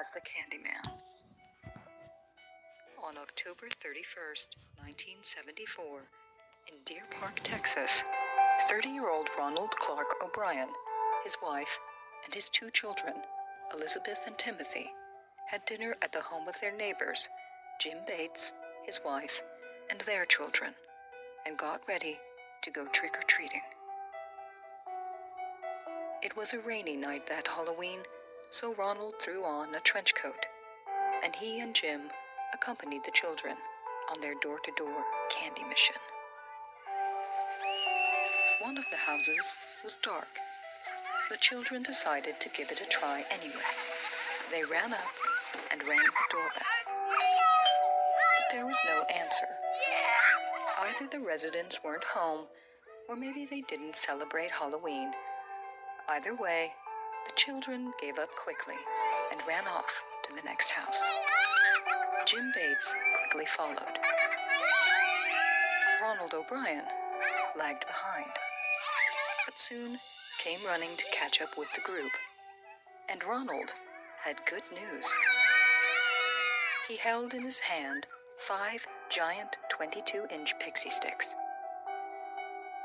as the Candyman. On October 31st, 1974, in Deer Park, Texas, 30-year-old Ronald Clark O'Brien, his wife, and his two children, Elizabeth and Timothy, had dinner at the home of their neighbors, Jim Bates, his wife, and their children, and got ready to go trick-or-treating. It was a rainy night that Halloween, so Ronald threw on a trench coat, and he and Jim accompanied the children on their door-to-door candy mission. One of the houses was dark. The children decided to give it a try anyway. They ran up and rang the doorbell. But there was no answer. Either the residents weren't home, or maybe they didn't celebrate Halloween. Either way, the children gave up quickly and ran off to the next house. Jim Bates quickly followed. Ronald O'Brien lagged behind, but soon came running to catch up with the group. And Ronald had good news. He held in his hand 5 giant 22-inch pixie sticks.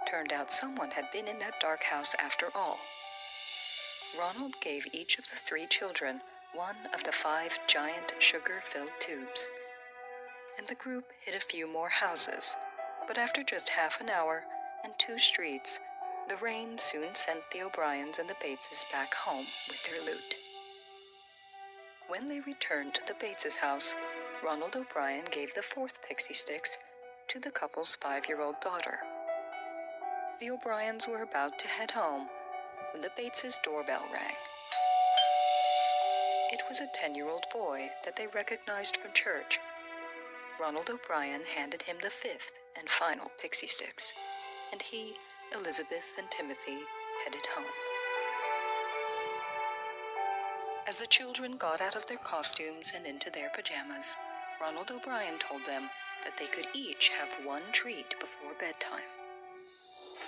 Turned out someone had been in that dark house after all. Ronald gave each of the 3 children one of the 5 giant sugar-filled tubes. And the group hit a few more houses, but after just half an hour and 2 streets, the rain soon sent the O'Briens and the Bateses back home with their loot. When they returned to the Bateses' house, Ronald O'Brien gave the 4th pixie sticks to the couple's 5-year-old daughter. The O'Briens were about to head home when the Bateses' doorbell rang. It was a 10-year-old boy that they recognized from church. Ronald O'Brien handed him the 5th and final pixie sticks, and he, Elizabeth, and Timothy headed home. As the children got out of their costumes and into their pajamas, Ronald O'Brien told them that they could each have 1 treat before bedtime.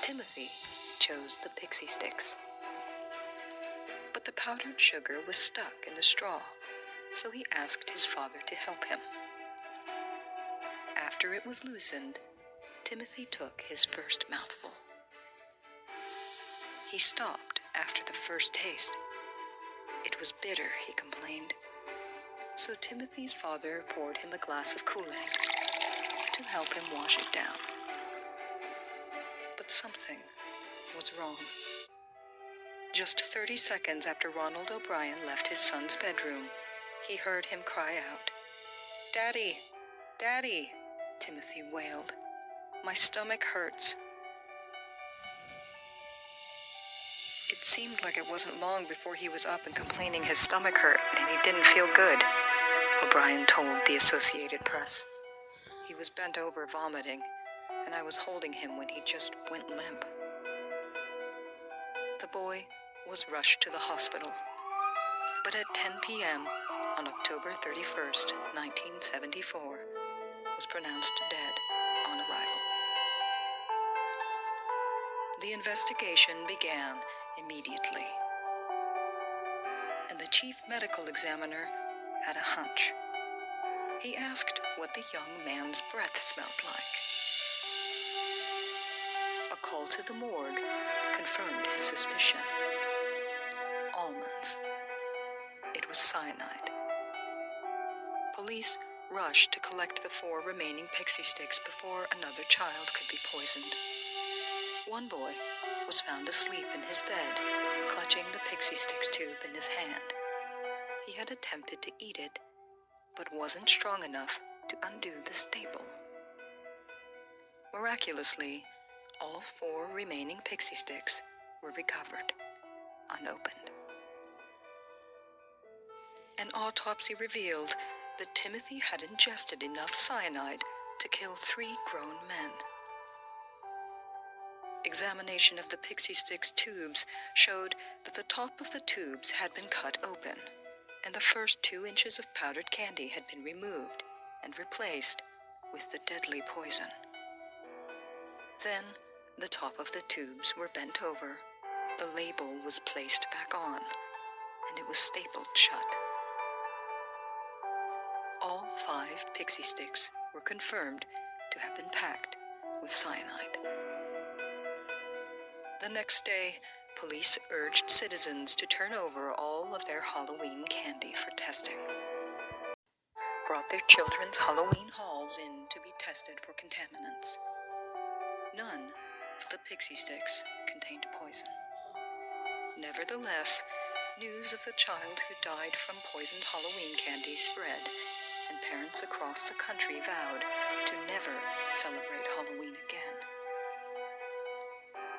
Timothy chose the pixie sticks. But the powdered sugar was stuck in the straw, so he asked his father to help him. After it was loosened, Timothy took his first mouthful. He stopped after the first taste. It was bitter, he complained. So Timothy's father poured him a glass of Kool-Aid to help him wash it down. But something was wrong. Just 30 seconds after Ronald O'Brien left his son's bedroom, he heard him cry out, "Daddy! Daddy!" Timothy wailed. "My stomach hurts." It seemed like it wasn't long before he was up and complaining his stomach hurt and he didn't feel good, O'Brien told the Associated Press. He was bent over vomiting, and I was holding him when he just went limp. The boy was rushed to the hospital, but at 10 p.m. on October 31st, 1974, was pronounced dead on arrival. The investigation began immediately, and the chief medical examiner had a hunch. He asked what the young man's breath smelled like. A call to the morgue confirmed his suspicion. Almonds. It was cyanide. Police rushed to collect the 4 remaining pixie sticks before another child could be poisoned. One boy was found asleep in his bed, clutching the pixie sticks tube in his hand. He had attempted to eat it, but wasn't strong enough to undo the staple. Miraculously, all 4 remaining pixie sticks were recovered, unopened. An autopsy revealed that Timothy had ingested enough cyanide to kill 3 grown men. Examination of the pixie sticks tubes showed that the top of the tubes had been cut open, and the first 2 inches of powdered candy had been removed and replaced with the deadly poison. Then, the top of the tubes were bent over, the label was placed back on, and it was stapled shut. 5 pixie sticks were confirmed to have been packed with cyanide. The next day, police urged citizens to turn over all of their Halloween candy for testing. Brought their children's Halloween hauls in to be tested for contaminants. None of the pixie sticks contained poison. Nevertheless, news of the child who died from poisoned Halloween candy spread, and parents across the country vowed to never celebrate Halloween again.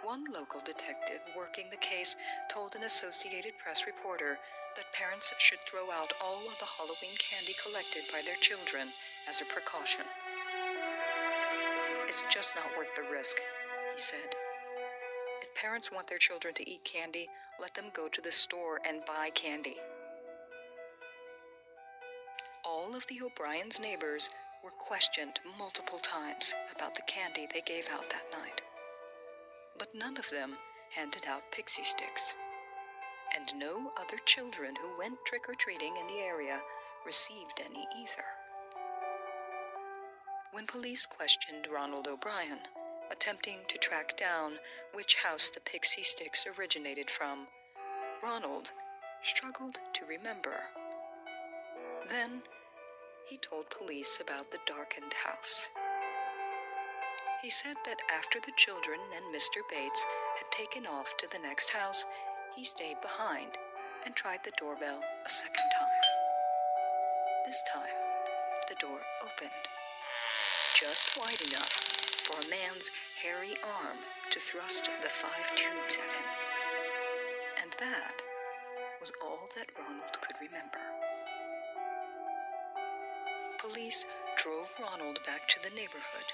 One local detective working the case told an Associated Press reporter that parents should throw out all of the Halloween candy collected by their children as a precaution. "It's just not worth the risk," he said. "If parents want their children to eat candy, let them go to the store and buy candy." All of the O'Brien's neighbors were questioned multiple times about the candy they gave out that night. But none of them handed out pixie sticks, and no other children who went trick-or-treating in the area received any either. When police questioned Ronald O'Brien, attempting to track down which house the pixie sticks originated from, Ronald struggled to remember. Then he told police about the darkened house. He said that after the children and Mr. Bates had taken off to the next house, he stayed behind and tried the doorbell a second time. This time, the door opened, just wide enough for a man's hairy arm to thrust the 5 tubes at him. And that was all that Ronald could remember. Police drove Ronald back to the neighborhood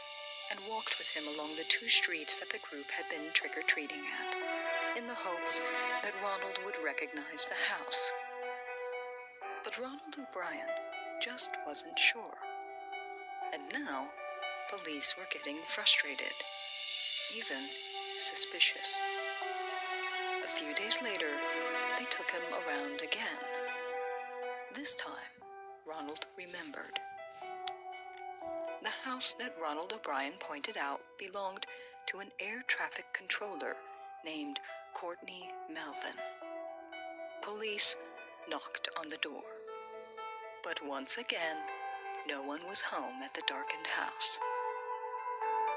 and walked with him along the 2 streets that the group had been trick-or-treating at, in the hopes that Ronald would recognize the house. But Ronald O'Brien just wasn't sure. And now, police were getting frustrated, even suspicious. A few days later, they took him around again. This time, Ronald remembered. The house that Ronald O'Brien pointed out belonged to an air traffic controller named Courtney Melvin. Police knocked on the door, but once again, no one was home at the darkened house.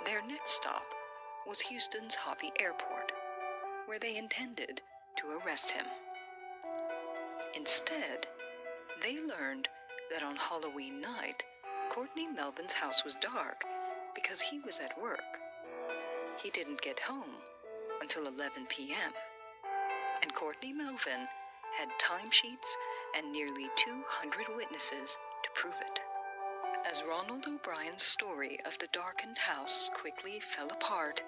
Their next stop was Houston's Hobby Airport, where they intended to arrest him. Instead, they learned that on Halloween night, Courtney Melvin's house was dark because he was at work. He didn't get home until 11 p.m., and Courtney Melvin had timesheets and nearly 200 witnesses to prove it. As Ronald O'Brien's story of the darkened house quickly fell apart,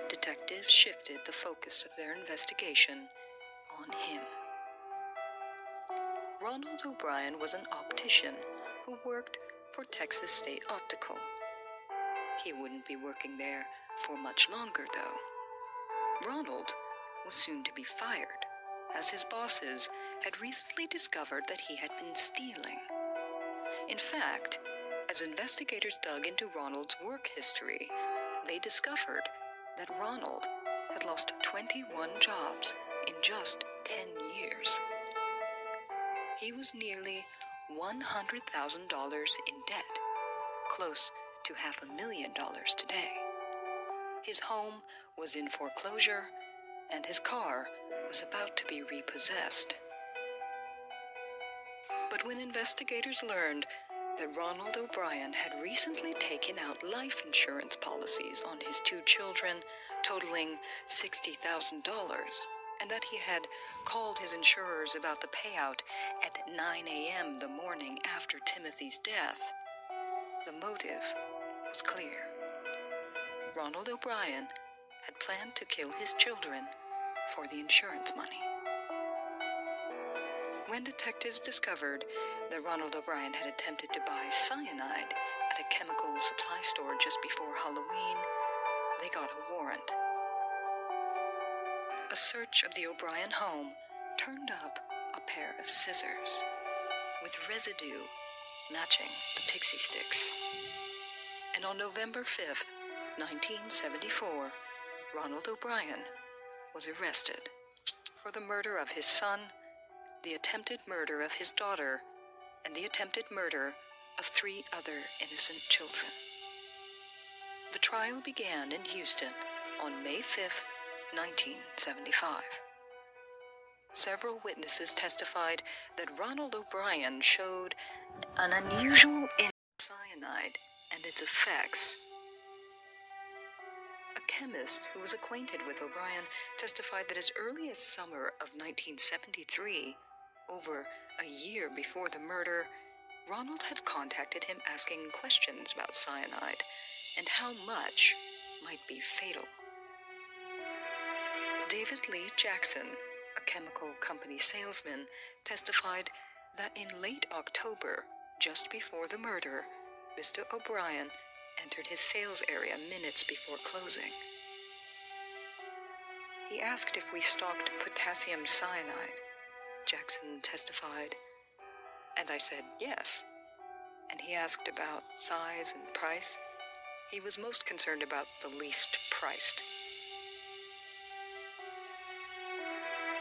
detectives shifted the focus of their investigation on him. Ronald O'Brien was an optician who worked for Texas State Optical. He wouldn't be working there for much longer, though. Ronald was soon to be fired, as his bosses had recently discovered that he had been stealing. In fact, as investigators dug into Ronald's work history, they discovered that Ronald had lost 21 jobs in just 10 years. He was nearly $100,000 in debt, close to $500,000 today. His home was in foreclosure, and his car was about to be repossessed. But when investigators learned that Ronald O'Brien had recently taken out life insurance policies on his 2 children, totaling $60,000, and that he had called his insurers about the payout at 9 a.m. the morning after Timothy's death, the motive was clear. Ronald O'Brien had planned to kill his children for the insurance money. When detectives discovered that Ronald O'Brien had attempted to buy cyanide at a chemical supply store just before Halloween, they got a warrant. A search of the O'Brien home turned up a pair of scissors with residue matching the pixie sticks. And on November 5th, 1974, Ronald O'Brien was arrested for the murder of his son, the attempted murder of his daughter, and the attempted murder of 3 other innocent children. The trial began in Houston on May 5th, 1975. Several witnesses testified that Ronald O'Brien showed an unusual in cyanide and its effects. A chemist who was acquainted with O'Brien testified that as early as summer of 1973, over a year before the murder, Ronald had contacted him asking questions about cyanide and how much might be fatal. David Lee Jackson, a chemical company salesman, testified that in late October, just before the murder, Mr. O'Brien entered his sales area minutes before closing. He asked if we stocked potassium cyanide. Jackson testified, and I said yes. And he asked about size and price. He was most concerned about the least priced.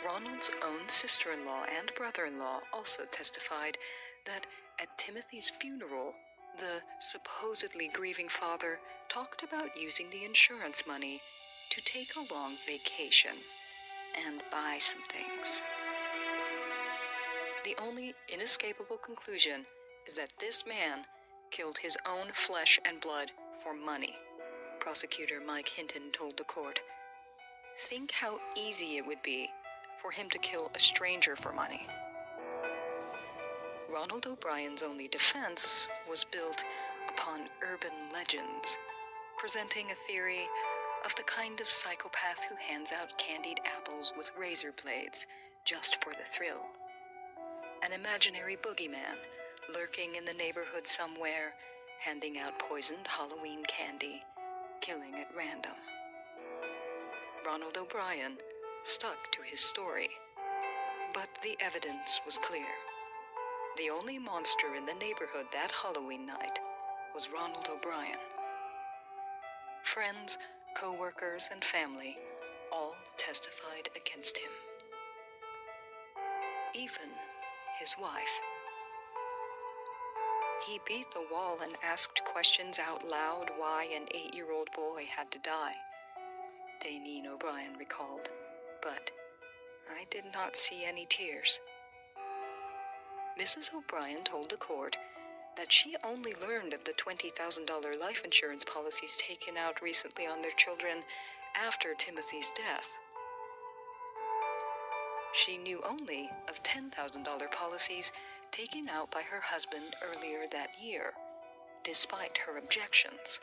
Ronald's own sister-in-law and brother-in-law also testified that at Timothy's funeral, the supposedly grieving father talked about using the insurance money to take a long vacation and buy some things. The only inescapable conclusion is that this man killed his own flesh and blood for money, prosecutor Mike Hinton told the court. Think how easy it would be for him to kill a stranger for money. Ronald O'Brien's only defense was built upon urban legends, presenting a theory of the kind of psychopath who hands out candied apples with razor blades just for the thrill. An imaginary boogeyman lurking in the neighborhood somewhere, handing out poisoned Halloween candy, killing at random. Ronald O'Brien stuck to his story, but the evidence was clear. The only monster in the neighborhood that Halloween night was Ronald O'Brien. Friends, co-workers, and family all testified against him. Even his wife. He beat the wall and asked questions out loud why an 8-year-old boy had to die, Daneen O'Brien recalled, but I did not see any tears. Mrs. O'Brien told the court that she only learned of the $20,000 life insurance policies taken out recently on their children after Timothy's death. She knew only of $10,000 policies taken out by her husband earlier that year, despite her objections.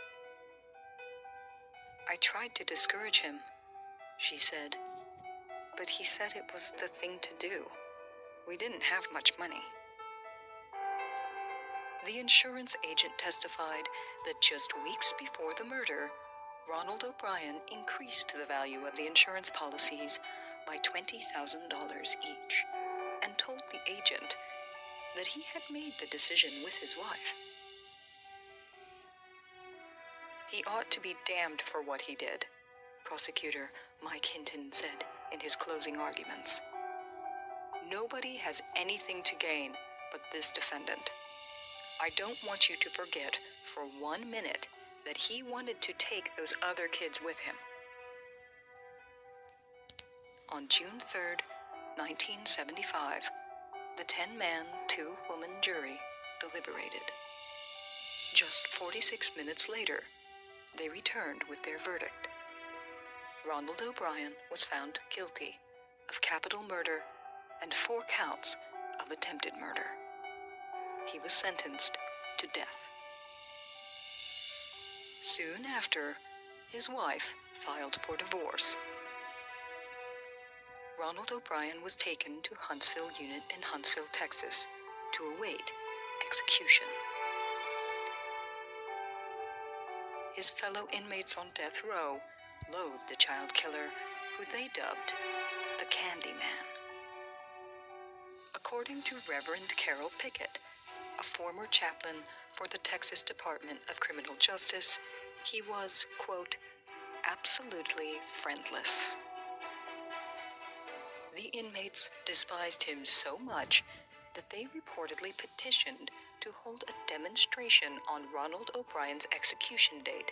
I tried to discourage him, she said, but he said it was the thing to do. We didn't have much money. The insurance agent testified that just weeks before the murder, Ronald O'Brien increased the value of the insurance policies by $20,000 each, and told the agent that he had made the decision with his wife. He ought to be damned for what he did, prosecutor Mike Hinton said in his closing arguments. Nobody has anything to gain but this defendant. I don't want you to forget for 1 minute that he wanted to take those other kids with him. On June 3rd, 1975, the 10-man, 2-woman jury deliberated. Just 46 minutes later, they returned with their verdict. Ronald O'Brien was found guilty of capital murder and 4 counts of attempted murder. He was sentenced to death. Soon after, his wife filed for divorce. Ronald O'Brien was taken to Huntsville Unit in Huntsville, Texas, to await execution. His fellow inmates on death row loathed the child killer, who they dubbed the Candyman. According to Reverend Carol Pickett, a former chaplain for the Texas Department of Criminal Justice, he was, quote, absolutely friendless. The inmates despised him so much that they reportedly petitioned to hold a demonstration on Ronald O'Brien's execution date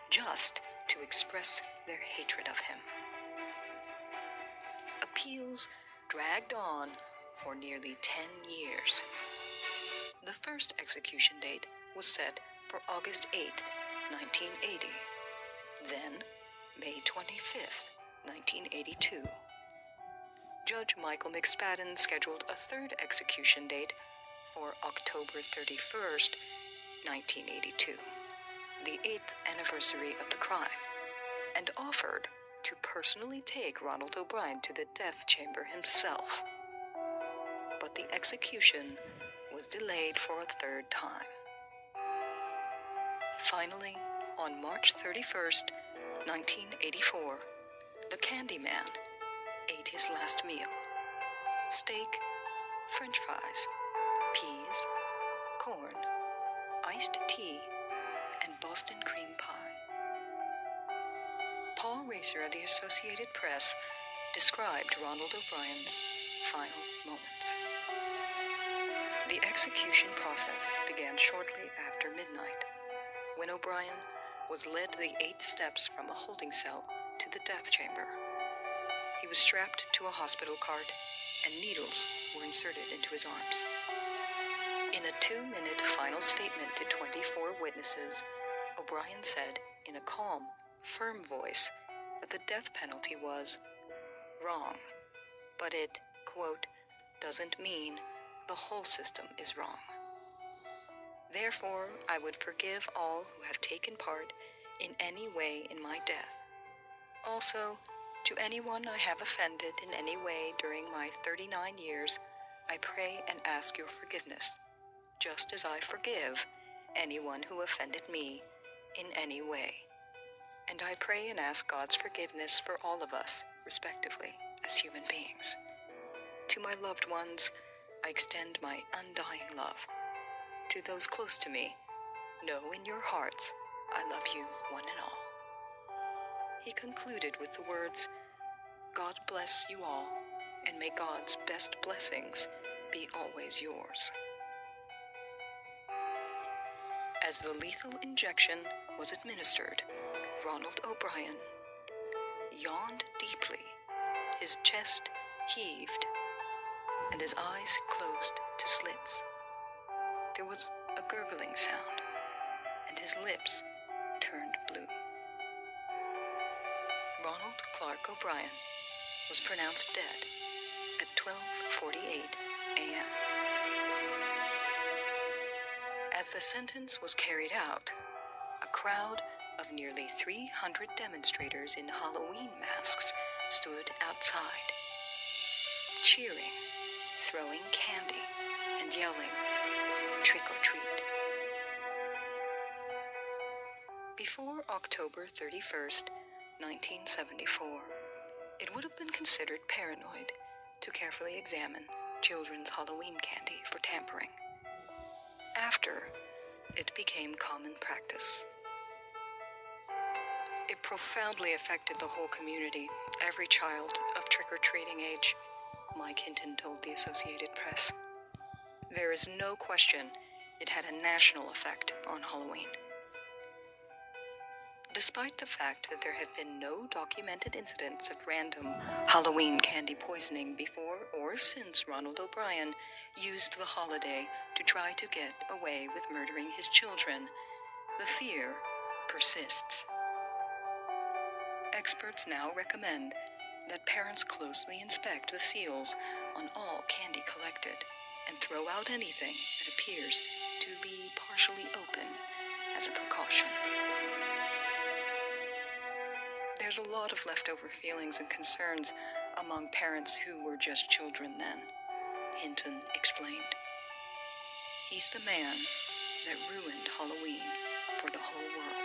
just to express their hatred of him. Appeals dragged on for nearly 10 years. The first execution date was set for August 8th, 1980. Then, May 25th, 1982. Judge Michael McSpadden scheduled a third execution date for October 31st, 1982, the 8th anniversary of the crime, and offered to personally take Ronald O'Brien to the death chamber himself. But the execution was delayed for a third time. Finally, on March 31st, 1984, the Candyman ate his last meal: steak, French fries, peas, corn, iced tea, and Boston cream pie. Paul Racer of the Associated Press described Ronald O'Brien's final moments. The execution process began shortly after midnight, when O'Brien was led the 8 steps from a holding cell to the death chamber. He was strapped to a hospital cart, and needles were inserted into his arms. In a 2-minute final statement to 24 witnesses, O'Brien said in a calm, firm voice that the death penalty was wrong, but it, quote, doesn't mean the whole system is wrong. Therefore, I would forgive all who have taken part in any way in my death. Also, to anyone I have offended in any way during my 39 years, I pray and ask your forgiveness, just as I forgive anyone who offended me in any way. And I pray and ask God's forgiveness for all of us, respectively, as human beings. To my loved ones, I extend my undying love. To those close to me, know in your hearts I love you one and all. He concluded with the words, God bless you all, and may God's best blessings be always yours. As the lethal injection was administered, Ronald O'Brien yawned deeply, his chest heaved, and his eyes closed to slits. There was a gurgling sound, and his lips turned blue. Ronald Clark O'Brien was pronounced dead at 12:48 a.m. As the sentence was carried out, a crowd of nearly 300 demonstrators in Halloween masks stood outside, cheering, throwing candy, and yelling, "Trick or treat." Before October 31st, 1974, it would have been considered paranoid to carefully examine children's Halloween candy for tampering. After, it became common practice. It profoundly affected the whole community, every child of trick-or-treating age, Mike Hinton told the Associated Press. There is no question it had a national effect on Halloween. Despite the fact that there have been no documented incidents of random Halloween candy poisoning before or since Ronald O'Brien used the holiday to try to get away with murdering his children, the fear persists. Experts now recommend that parents closely inspect the seals on all candy collected and throw out anything that appears to be partially open as a precaution. There's a lot of leftover feelings and concerns among parents who were just children then, Hinton explained. He's the man that ruined Halloween for the whole world.